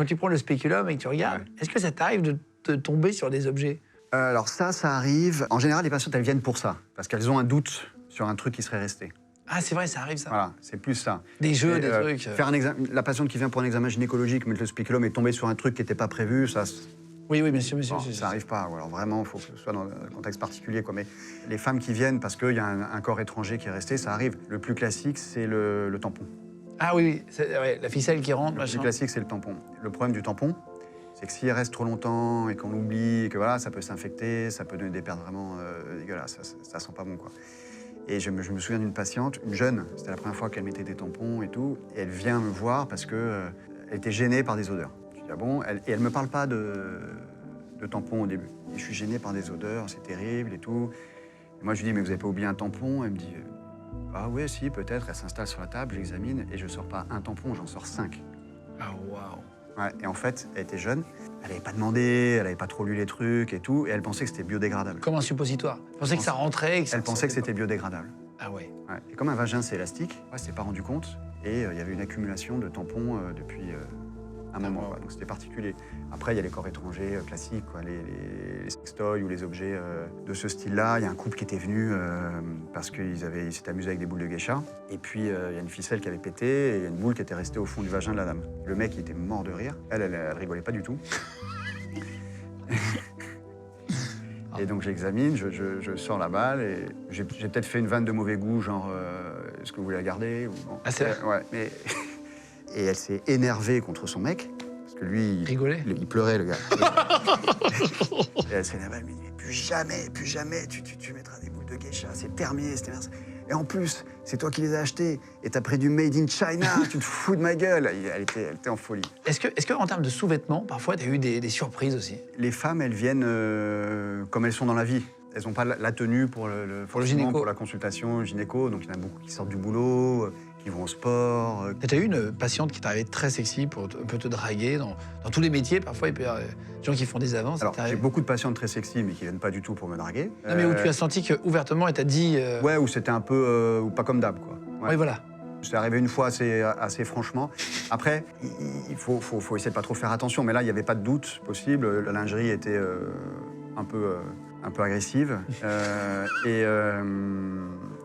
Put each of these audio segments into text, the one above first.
Quand tu prends le spéculum et que tu regardes, est-ce que ça t'arrive de tomber sur des objets? Alors ça arrive. En général, les patientes, elles viennent pour ça, parce qu'elles ont un doute sur un truc qui serait resté. Ah, c'est vrai, ça arrive, ça. Voilà, c'est plus ça. Des jeux, Et, des trucs. Faire la patiente qui vient pour un examen gynécologique, mettre le spéculum et tomber sur un truc qui n'était pas prévu, ça... Oui, oui, monsieur, monsieur. Non, ça n'arrive pas. Alors vraiment, il faut que ce soit dans un contexte particulier, quoi. Mais les femmes qui viennent parce qu'il y a un corps étranger qui est resté, ça arrive. Le plus classique, c'est le tampon. Ah oui, oui, ouais, la ficelle qui rentre, Le machin. plus classique, c'est le tampon. Le problème du tampon, c'est que s'il reste trop longtemps et qu'on l'oublie, que voilà, ça peut s'infecter, ça peut donner des pertes vraiment dégueulasses. Ça sent pas bon, quoi. Et je me souviens d'une patiente, une jeune, c'était la première fois qu'elle mettait des tampons et tout, et elle vient me voir parce qu'elle était gênée par des odeurs. Je dis, ah bon? Et elle me parle pas de tampons au début. Et je suis gêné par des odeurs, c'est terrible et tout. Et moi, je lui dis, mais vous avez pas oublié un tampon? Elle me dit, ah ouais, si, peut-être. Elle s'installe sur la table, j'examine, et je sors pas un tampon, j'en sors 5. Ah, waouh. Ouais, et en fait, elle était jeune, elle n'avait pas demandé, elle n'avait pas trop lu les trucs et tout, et elle pensait que c'était biodégradable. Comme un suppositoire. Elle pensait que ça rentrait. Elle pensait que c'était biodégradable. Ah ouais. Ouais. Et comme un vagin, c'est élastique, elle s'est pas rendu compte, et il y avait une accumulation de tampons depuis un moment. Quoi. Donc c'était particulier. Après, il y a les corps étrangers classiques, quoi, les sextoys ou les objets de ce style-là. Il y a un couple qui était venu parce qu'ils s'étaient amusés avec des boules de geisha. Et puis, il y a une ficelle qui avait pété et il y a une boule qui était restée au fond du vagin de la dame. Le mec, il était mort de rire. Elle rigolait pas du tout. Et donc j'examine, je sors la balle et j'ai peut-être fait une vanne de mauvais goût, genre est-ce que vous voulez la garder ou non. Ah, c'est vrai? Ouais, mais... Et elle s'est énervée contre son mec, parce que lui, il pleurait, le gars. Et elle s'est énervée, elle me dit, mais plus jamais, tu mettras des boules de geisha, c'est terminé, c'était merci. Et en plus, c'est toi qui les as achetées, et t'as pris du made in China, tu te fous de ma gueule. Elle était en folie. Est-ce que en termes de sous-vêtements, parfois, t'as eu des surprises aussi? Les femmes, elles viennent comme elles sont dans la vie. Elles n'ont pas la tenue pour le gynéco. pour la consultation gynéco, donc il y en a beaucoup qui sortent du boulot, qui vont au sport. T'as eu une patiente qui t'arrivait très sexy pour un peu te draguer dans tous les métiers? Parfois, il peut y avoir des gens qui font des avances. Alors, j'ai beaucoup de patientes très sexy, mais qui viennent pas du tout pour me draguer. Non, mais où tu as senti qu'ouvertement, elle t'a dit... Ouais, où c'était un peu... ou pas comme d'hab, quoi. Ouais. Oui, voilà. C'est arrivé une fois assez franchement. Après, il faut essayer de pas trop faire attention, mais là, il n'y avait pas de doute possible. La lingerie était un peu agressive.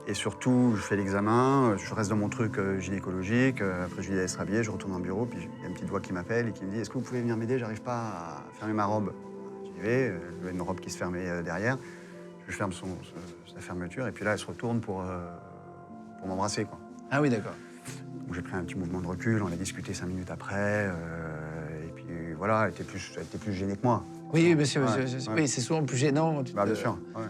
Et surtout, je fais l'examen, je reste dans mon truc gynécologique. Après, je lui dis d'aller se rhabiller, je retourne dans le bureau, puis il y a une petite voix qui m'appelle et qui me dit « Est-ce que vous pouvez venir m'aider? J'arrive pas à fermer ma robe. » J'y vais, il y a une robe qui se fermait derrière. Je ferme sa fermeture, et puis là, elle se retourne pour m'embrasser, quoi. Ah oui, d'accord. Donc j'ai pris un petit mouvement de recul, on a discuté 5 minutes après, et puis voilà, elle était plus gênée que moi. Oui, monsieur, Ouais, monsieur. ouais. Oui, c'est souvent plus gênant. Bah, bien sûr, ouais.